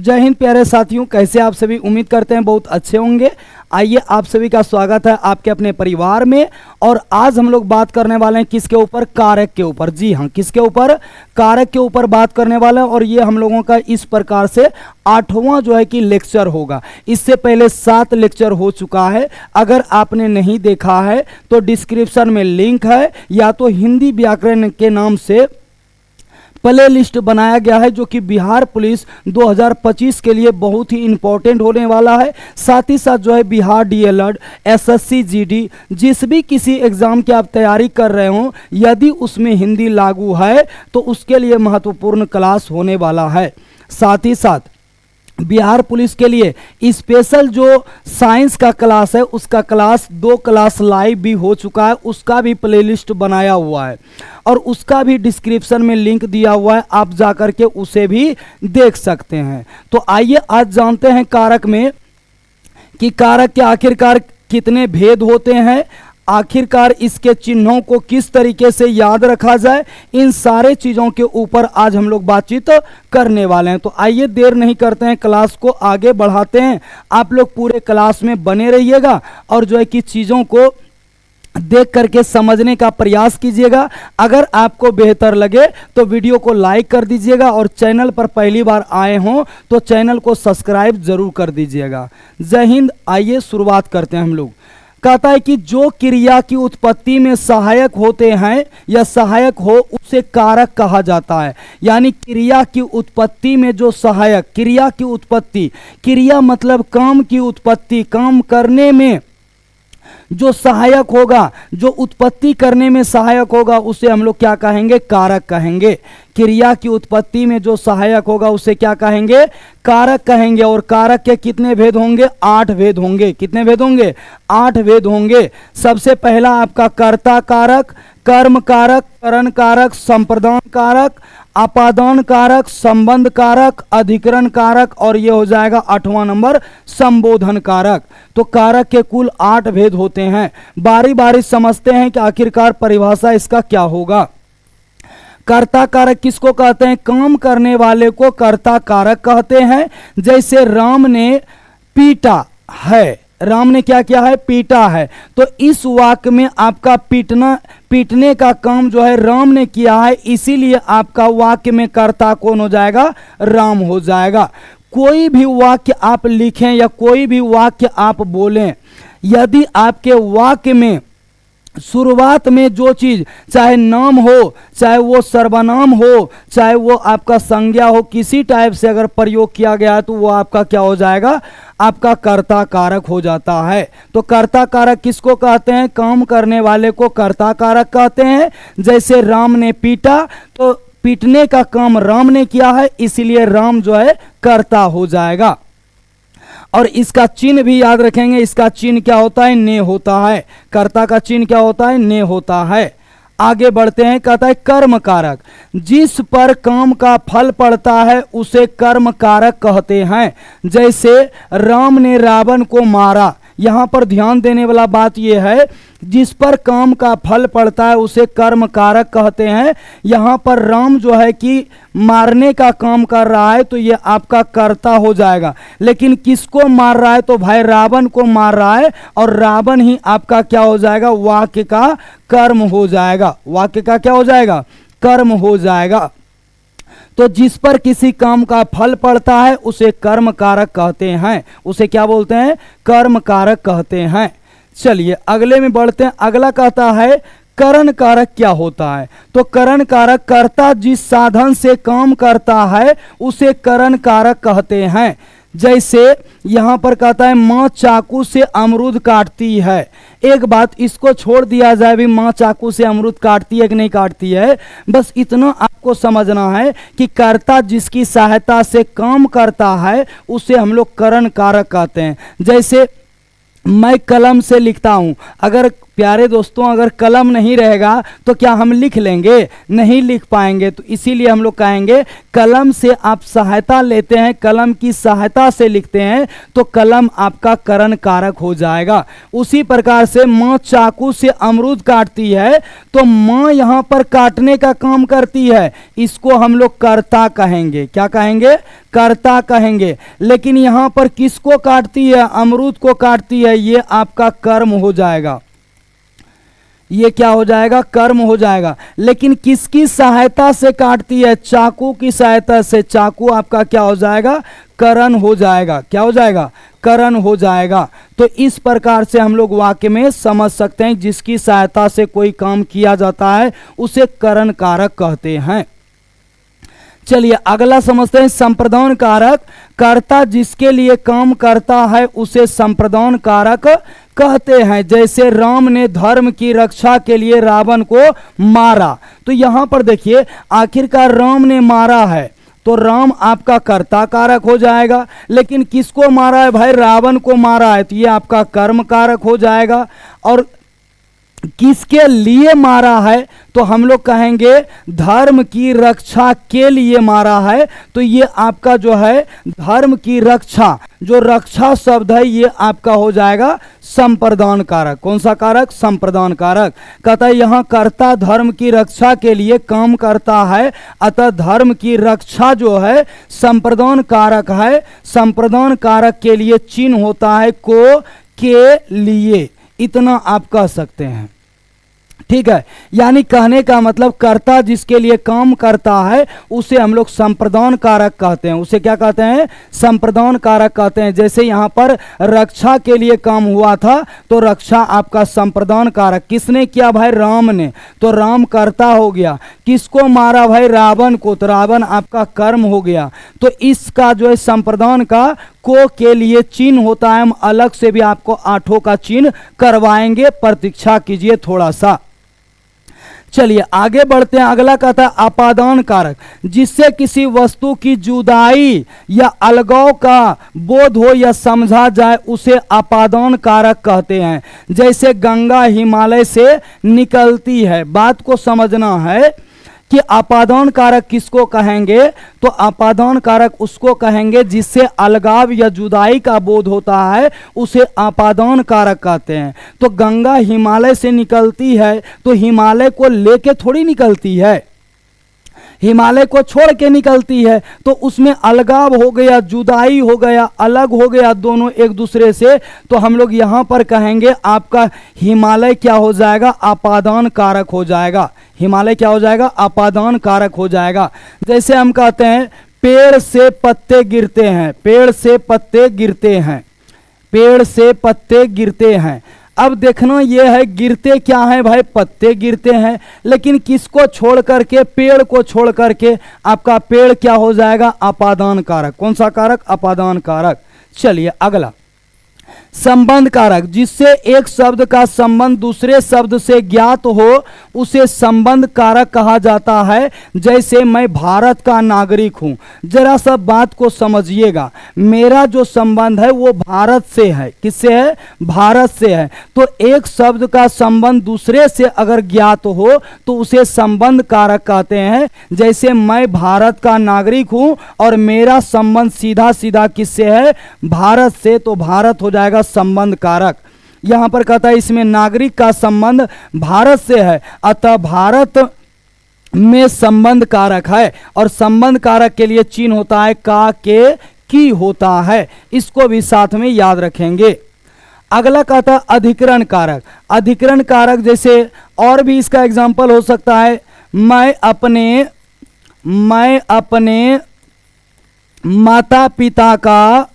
जय हिंद प्यारे साथियों, कैसे आप सभी? उम्मीद करते हैं बहुत अच्छे होंगे। आइए, आप सभी का स्वागत है आपके अपने परिवार में। और आज हम लोग बात करने वाले हैं किसके ऊपर? कारक के ऊपर। जी हाँ, किसके ऊपर? कारक के ऊपर बात करने वाले हैं। और ये हम लोगों का इस प्रकार से 8वां जो है कि लेक्चर होगा। इससे पहले 7 लेक्चर हो चुका है। अगर आपने नहीं देखा है तो डिस्क्रिप्शन में लिंक है, या तो हिंदी व्याकरण के नाम से प्ले लिस्ट बनाया गया है, जो कि बिहार पुलिस 2025 के लिए बहुत ही इंपॉर्टेंट होने वाला है। साथ ही साथ जो है बिहार डीएलएड, एसएससी जीडी, जिस भी किसी एग्जाम की आप तैयारी कर रहे हो, यदि उसमें हिंदी लागू है तो उसके लिए महत्वपूर्ण क्लास होने वाला है। साथ ही साथ बिहार पुलिस के लिए स्पेशल जो साइंस का क्लास है, उसका क्लास 2 क्लास लाइव भी हो चुका है, उसका भी प्लेलिस्ट बनाया हुआ है और उसका भी डिस्क्रिप्शन में लिंक दिया हुआ है, आप जाकर के उसे भी देख सकते हैं। तो आइए आज जानते हैं कारक में कि कारक के आखिरकार कितने भेद होते हैं, आखिरकार इसके चिन्हों को किस तरीके से याद रखा जाए, इन सारे चीज़ों के ऊपर आज हम लोग बातचीत करने वाले हैं। तो आइए देर नहीं करते हैं, क्लास को आगे बढ़ाते हैं। आप लोग पूरे क्लास में बने रहिएगा और जो है कि चीज़ों को देख करके समझने का प्रयास कीजिएगा। अगर आपको बेहतर लगे तो वीडियो को लाइक कर दीजिएगा और चैनल पर पहली बार आए हों तो चैनल को सब्सक्राइब जरूर कर दीजिएगा। जय हिंद। आइए शुरुआत करते हैं हम लोग। कहता है कि जो क्रिया की उत्पत्ति में सहायक होते हैं या सहायक हो, उसे कारक कहा जाता है। यानी क्रिया की उत्पत्ति में जो सहायक, क्रिया की उत्पत्ति, क्रिया मतलब काम की उत्पत्ति, काम करने में जो सहायक होगा, जो उत्पत्ति करने में सहायक होगा, उसे हम लोग क्या कहेंगे? कारक कहेंगे। क्रिया की उत्पत्ति में जो सहायक होगा उसे क्या कहेंगे? कारक कहेंगे। और कारक के कितने भेद होंगे? 8 भेद होंगे। कितने भेद होंगे? 8 भेद होंगे। सबसे पहला आपका कर्ता कारक, कर्म कारक, करण कारक, संप्रदान कारक, अपादान कारक, संबंध कारक, अधिकरण कारक, और ये हो जाएगा 8वां नंबर संबोधन कारक। तो कारक के कुल 8 भेद होते हैं। बारी बारी समझते हैं कि आखिरकार परिभाषा इसका क्या होगा। कर्ता कारक किसको कहते हैं? काम करने वाले को कर्ता कारक कहते हैं। जैसे राम ने पीटा है, राम ने क्या किया है? पीटा है। तो इस वाक्य में आपका पीटने का काम जो है राम ने किया है, इसीलिए आपका वाक्य में कर्ता कौन हो जाएगा? राम हो जाएगा। कोई भी वाक्य आप लिखें या कोई भी वाक्य आप बोलें, यदि आपके वाक्य में शुरुआत में जो चीज, चाहे नाम हो, चाहे वो सर्वनाम हो, चाहे वो आपका संज्ञा हो, किसी टाइप से अगर प्रयोग किया गया है तो वो आपका क्या हो जाएगा? आपका कर्ता कारक हो जाता है। तो कर्ता कारक किसको कहते हैं? काम करने वाले को कर्ता कारक कहते हैं। जैसे राम ने पीटा, तो पीटने का काम राम ने किया है, इसीलिए राम जो है कर्ता हो जाएगा। और इसका चिन्ह भी याद रखेंगे। इसका चिन्ह क्या होता है? ने होता है। कर्ता का चिन्ह क्या होता है? ने होता है। आगे बढ़ते हैं। कहता है कर्म कारक, जिस पर काम का फल पड़ता है उसे कर्म कारक कहते हैं। जैसे राम ने रावण को मारा, यहां पर ध्यान देने वाला बात यह है, जिस पर काम का फल पड़ता है उसे कर्म कारक कहते हैं। यहां पर राम जो है कि मारने का काम कर रहा है तो ये आपका कर्ता हो जाएगा। लेकिन किसको मार रहा है? तो भाई रावण को मार रहा है, और रावण ही आपका क्या हो जाएगा? वाक्य का कर्म हो जाएगा। वाक्य का क्या हो जाएगा? कर्म हो जाएगा। तो जिस पर किसी काम का फल पड़ता है उसे कर्म कारक कहते हैं। उसे क्या बोलते हैं? कर्म कारक कहते हैं। चलिए अगले में बढ़ते हैं। अगला कहता है करण कारक क्या होता है? तो करण कारक, कर्ता जिस साधन से काम करता है उसे करण कारक कहते हैं। जैसे यहां पर कहता है मां चाकू से अमरूद काटती है। एक बात, इसको छोड़ दिया जाए भी मां चाकू से अमरूद काटती है कि नहीं काटती है, बस इतना आपको समझना है कि कर्ता जिसकी सहायता से काम करता है उसे हम लोग करण कारक कहते हैं। जैसे मैं कलम से लिखता हूं, अगर प्यारे दोस्तों, अगर कलम नहीं रहेगा तो क्या हम लिख लेंगे? नहीं लिख पाएंगे। तो इसीलिए हम लोग कहेंगे कलम से आप सहायता लेते हैं, कलम की सहायता से लिखते हैं तो कलम आपका करण कारक हो जाएगा। उसी प्रकार से माँ चाकू से अमरूद काटती है तो माँ यहाँ पर काटने का काम करती है, इसको हम लोग कर्ता कहेंगे। क्या कहेंगे? कर्ता कहेंगे। लेकिन यहाँ पर किसको काटती है? अमरूद को काटती है, ये आपका कर्म हो जाएगा। ये क्या हो जाएगा? कर्म हो जाएगा। लेकिन किसकी सहायता से काटती है? चाकू की सहायता से। चाकू आपका क्या हो जाएगा? करण हो जाएगा। क्या हो जाएगा? करण हो जाएगा। तो इस प्रकार से हम लोग वाक्य में समझ सकते हैं, जिसकी सहायता से कोई काम किया जाता है उसे करण कारक कहते हैं। चलिए अगला समझते हैं, संप्रदान कारक। कर्ता जिसके लिए काम करता है उसे संप्रदान कारक कहते हैं। जैसे राम ने धर्म की रक्षा के लिए रावण को मारा, तो यहां पर देखिए आखिरकार राम ने मारा है तो राम आपका कर्ता कारक हो जाएगा। लेकिन किसको मारा है भाई? रावण को मारा है, तो ये आपका कर्म कारक हो जाएगा। और किसके लिए मारा है? तो हम लोग कहेंगे धर्म की रक्षा के लिए मारा है, तो ये आपका जो है धर्म की रक्षा, जो रक्षा शब्द है ये आपका हो जाएगा संप्रदान कारक। कौन सा कारक? संप्रदान कारक। कहता है यहाँ कर्ता धर्म की रक्षा के लिए काम करता है, अतः धर्म की रक्षा जो है संप्रदान कारक है। संप्रदान कारक के लिए चिन्ह होता है को, के लिए। इतना आप कह सकते हैं, ठीक है। यानी कहने का मतलब कर्ता जिसके लिए काम करता है उसे हम लोग संप्रदान कारक कहते हैं। उसे क्या कहते हैं? संप्रदान कारक कहते हैं। जैसे यहाँ पर रक्षा के लिए काम हुआ था तो रक्षा आपका संप्रदान कारक। किसने किया भाई? राम ने, तो राम कर्ता हो गया। किसको मारा भाई? रावण को, तो रावण आपका कर्म हो गया। तो इसका जो है संप्रदान का को के लिए चिन्ह होता है। हम अलग से भी आपको आठों का चिन्ह करवाएंगे, प्रतीक्षा कीजिए थोड़ा सा। चलिए आगे बढ़ते हैं। अगला कहता है अपादान कारक। जिससे किसी वस्तु की जुदाई या अलगाव का बोध हो या समझा जाए उसे अपादान कारक कहते हैं। जैसे गंगा हिमालय से निकलती है, बात को समझना है कि अपादान कारक किसको कहेंगे? तो अपादान कारक उसको कहेंगे जिससे अलगाव या जुदाई का बोध होता है, उसे अपादान कारक कहते हैं। तो गंगा हिमालय से निकलती है तो हिमालय को लेके थोड़ी निकलती है, हिमालय को छोड़ के निकलती है, तो उसमें अलगाव हो गया, जुदाई हो गया, अलग हो गया दोनों एक दूसरे से। तो हम लोग यहां पर कहेंगे आपका हिमालय क्या हो जाएगा? अपादान कारक हो जाएगा। हिमालय क्या हो जाएगा? अपादान कारक हो जाएगा। जैसे हम कहते हैं पेड़ से पत्ते गिरते हैं, पेड़ से पत्ते गिरते हैं, पेड़ से पत्ते गिरते हैं। अब देखना यह है गिरते क्या है भाई? पत्ते गिरते हैं। लेकिन किसको छोड़ करके? पेड़ को छोड़ करके आपका पेड़ क्या हो जाएगा? अपादान कारक। कौन सा कारक? अपादान कारक। चलिए अगला संबंध कारक। जिससे एक शब्द का संबंध दूसरे शब्द से ज्ञात हो उसे संबंध कारक कहा जाता है। जैसे मैं भारत का नागरिक हूं, जरा सा बात को समझिएगा। मेरा जो संबंध है वो भारत से है। किससे है? भारत से है। तो एक शब्द का संबंध दूसरे से अगर ज्ञात हो तो उसे संबंध कारक कहते हैं। जैसे मैं भारत का नागरिक हूं और मेरा संबंध सीधा सीधा किससे है? भारत से, तो भारत हो जाएगा संबंध कारक। यहां पर कहता है इसमें नागरिक का संबंध भारत से है, अतः भारत में संबंध कारक है। और संबंध कारक के लिए चिन्ह होता है का, के, की होता है। इसको भी साथ में याद रखेंगे। अगला कहता है अधिकरण कारक। अधिकरण कारक जैसे और भी इसका एग्जाम्पल हो सकता है, मैं अपने माता पिता का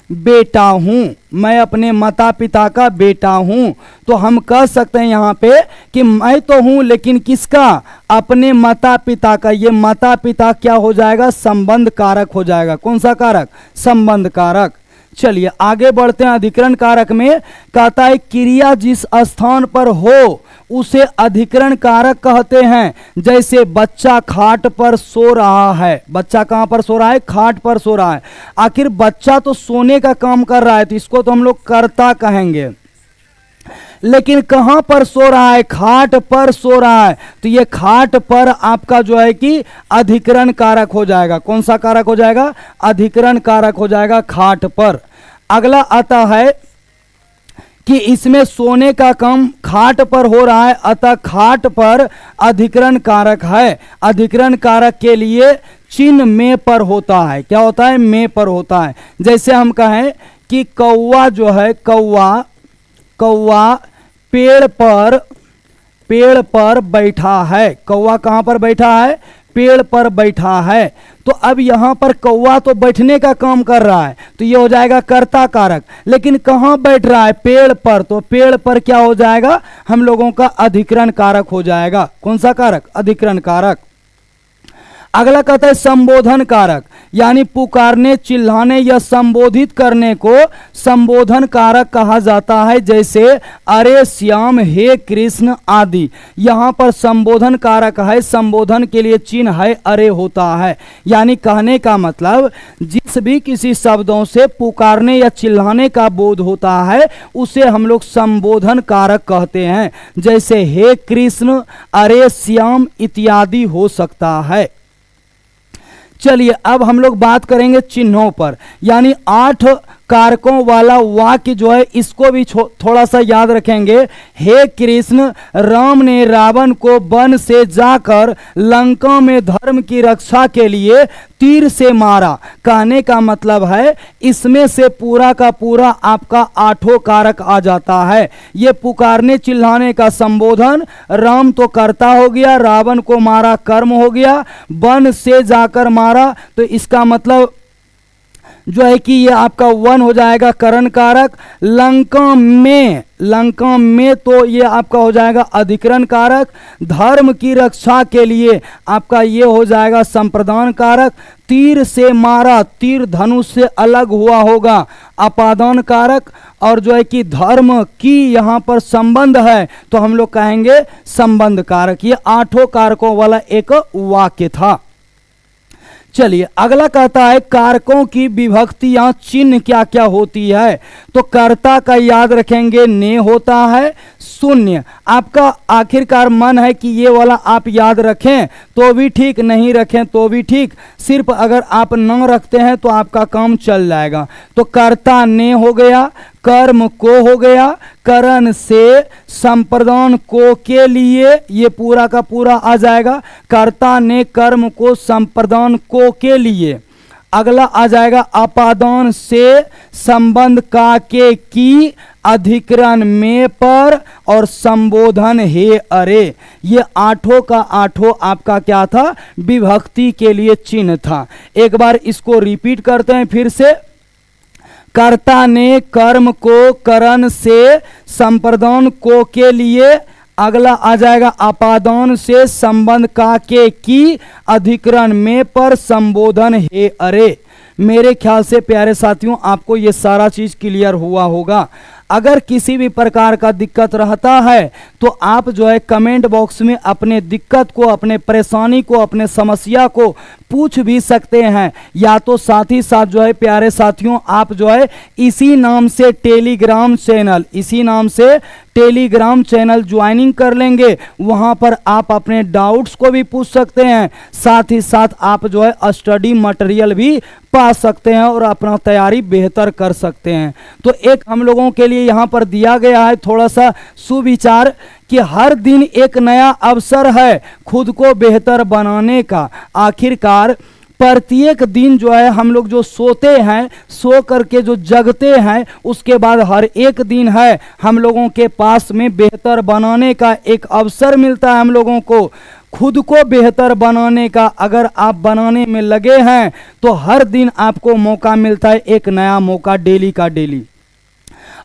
बेटा हूं, मैं अपने माता पिता का बेटा हूं। तो हम कह सकते हैं यहां पे कि मैं तो हूं लेकिन किसका? अपने माता पिता का। ये माता पिता क्या हो जाएगा? संबंध कारक हो जाएगा। कौन सा कारक? संबंध कारक। चलिए आगे बढ़ते हैं। अधिकरण कारक में कहता है क्रिया जिस स्थान पर हो उसे अधिकरण कारक कहते हैं। जैसे बच्चा खाट पर सो रहा है, बच्चा कहां पर सो रहा है? खाट पर सो रहा है। आखिर बच्चा तो सोने का काम कर रहा है, तो इसको तो हम लोग कर्ता कहेंगे, लेकिन कहां पर सो रहा है? खाट पर सो रहा है, तो ये खाट पर आपका जो है कि अधिकरण कारक हो जाएगा। कौन सा कारक हो जाएगा? अधिकरण कारक हो जाएगा खाट पर। अगला आता है कि इसमें सोने का काम खाट पर हो रहा है, अतः खाट पर अधिकरण कारक है। अधिकरण कारक के लिए चिन्ह में पर होता है। क्या होता है? में पर होता है। जैसे हम कहें कि कौवा जो है, कौवा पेड़ पर बैठा है। कौवा कहां पर बैठा है? पेड़ पर बैठा है। तो अब यहां पर कौवा तो बैठने का काम कर रहा है, तो ये हो जाएगा कर्ता कारक। लेकिन कहां बैठ रहा है? पेड़ पर, तो पेड़ पर क्या हो जाएगा? हम लोगों का अधिकरण कारक हो जाएगा। कौन सा कारक? अधिकरण कारक। अगला कहता है संबोधन कारक, यानी पुकारने, चिल्लाने या संबोधित करने को संबोधन कारक कहा जाता है। जैसे अरे श्याम, हे कृष्ण आदि। यहां पर संबोधन कारक है, संबोधन के लिए चिन्ह है अरे होता है। यानी कहने का मतलब जिस भी किसी शब्दों से पुकारने या चिल्लाने का बोध होता है उसे हम लोग संबोधन कारक कहते हैं। जैसे हे कृष्ण, अरे श्याम इत्यादि हो सकता है। चलिए अब हम लोग बात करेंगे चिन्हों पर, यानी 8 कारकों वाला वाक्य जो है इसको भी थोड़ा सा याद रखेंगे। हे कृष्ण, राम ने रावण को वन से जाकर लंका में धर्म की रक्षा के लिए तीर से मारा। कहने का मतलब है इसमें से पूरा का पूरा आपका 8 कारक आ जाता है। ये पुकारने चिल्लाने का संबोधन, राम तो कर्ता हो गया, रावण को मारा कर्म हो गया, वन से जाकर मारा तो इसका मतलब जो है कि ये आपका वन हो जाएगा करण कारक। लंका में तो ये आपका हो जाएगा अधिकरण कारक। धर्म की रक्षा के लिए आपका ये हो जाएगा संप्रदान कारक। तीर से मारा, तीर धनुष से अलग हुआ होगा, अपादान कारक। और जो है कि धर्म की यहाँ पर संबंध है तो हम लोग कहेंगे संबंध कारक। ये 8 कारकों वाला एक वाक्य था। चलिए अगला कहता है कारकों की विभक्तियां चिन्ह क्या क्या होती है। तो कर्ता का याद रखेंगे ने होता है, शून्य। आपका आखिरकार मन है कि ये वाला आप याद रखें तो भी ठीक, नहीं रखें तो भी ठीक, सिर्फ अगर आप न रखते हैं तो आपका काम चल जाएगा। तो कर्ता ने हो गया, कर्म को हो गया, करण से, संप्रदान को के लिए, ये पूरा का पूरा आ जाएगा। कर्ता ने कर्म को संप्रदान को के लिए। अगला आ जाएगा अपादान से, संबंध का के की, अधिकरण में पर और संबोधन हे अरे। ये 8 का 8 आपका क्या था? विभक्ति के लिए चिन्ह था। एक बार इसको रिपीट करते हैं फिर से। कर्ता ने कर्म को करण से, संप्रदान को के लिए। अगला आ जाएगा अपादान से, संबंध का के की, अधिकरण में पर, संबोधन हे अरे। मेरे ख्याल से प्यारे साथियों आपको ये सारा चीज क्लियर हुआ होगा। अगर किसी भी प्रकार का दिक्कत रहता है तो आप जो है कमेंट बॉक्स में अपने दिक्कत को, अपने परेशानी को, अपने समस्या को पूछ भी सकते हैं। या तो साथ ही साथ जो है प्यारे साथियों आप जो है इसी नाम से टेलीग्राम चैनल ज्वाइनिंग कर लेंगे। वहां पर आप अपने डाउट्स को भी पूछ सकते हैं, साथ ही साथ आप जो है स्टडी मटेरियल भी पा सकते हैं और अपना तैयारी बेहतर कर सकते हैं। तो एक हम लोगों के लिए यहाँ पर दिया गया है थोड़ा सा सुविचार कि हर दिन एक नया अवसर है खुद को बेहतर बनाने का। आखिरकार प्रत्येक दिन जो है हम लोग जो सोते हैं, सो करके जो जगते हैं, उसके बाद हर एक दिन है हम लोगों के पास में बेहतर बनाने का एक अवसर मिलता है। हम लोगों को खुद को बेहतर बनाने का अगर आप बनाने में लगे हैं तो हर दिन आपको मौका मिलता है, एक नया मौका डेली का डेली।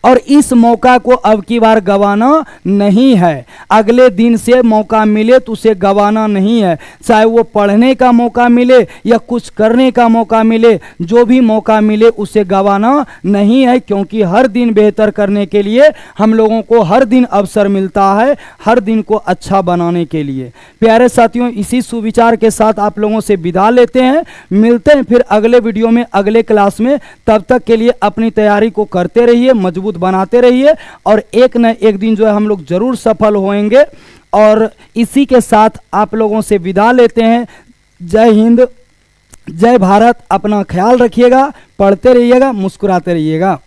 और इस मौका को अब की बार गंवाना नहीं है। अगले दिन से मौका मिले तो उसे गंवाना नहीं है, चाहे वो पढ़ने का मौका मिले या कुछ करने का मौका मिले, जो भी मौका मिले उसे गंवाना नहीं है, क्योंकि हर दिन बेहतर करने के लिए हम लोगों को हर दिन अवसर मिलता है, हर दिन को अच्छा बनाने के लिए। प्यारे साथियों, इसी सुविचार के साथ आप लोगों से विदा लेते हैं, मिलते हैं फिर अगले वीडियो में, अगले क्लास में। तब तक के लिए अपनी तैयारी को करते रहिए, मजबूत बनाते रहिए और एक न एक दिन जो है हम लोग जरूर सफल होंगे। और इसी के साथ आप लोगों से विदा लेते हैं। जय हिंद, जय भारत। अपना ख्याल रखिएगा, पढ़ते रहिएगा, मुस्कुराते रहिएगा।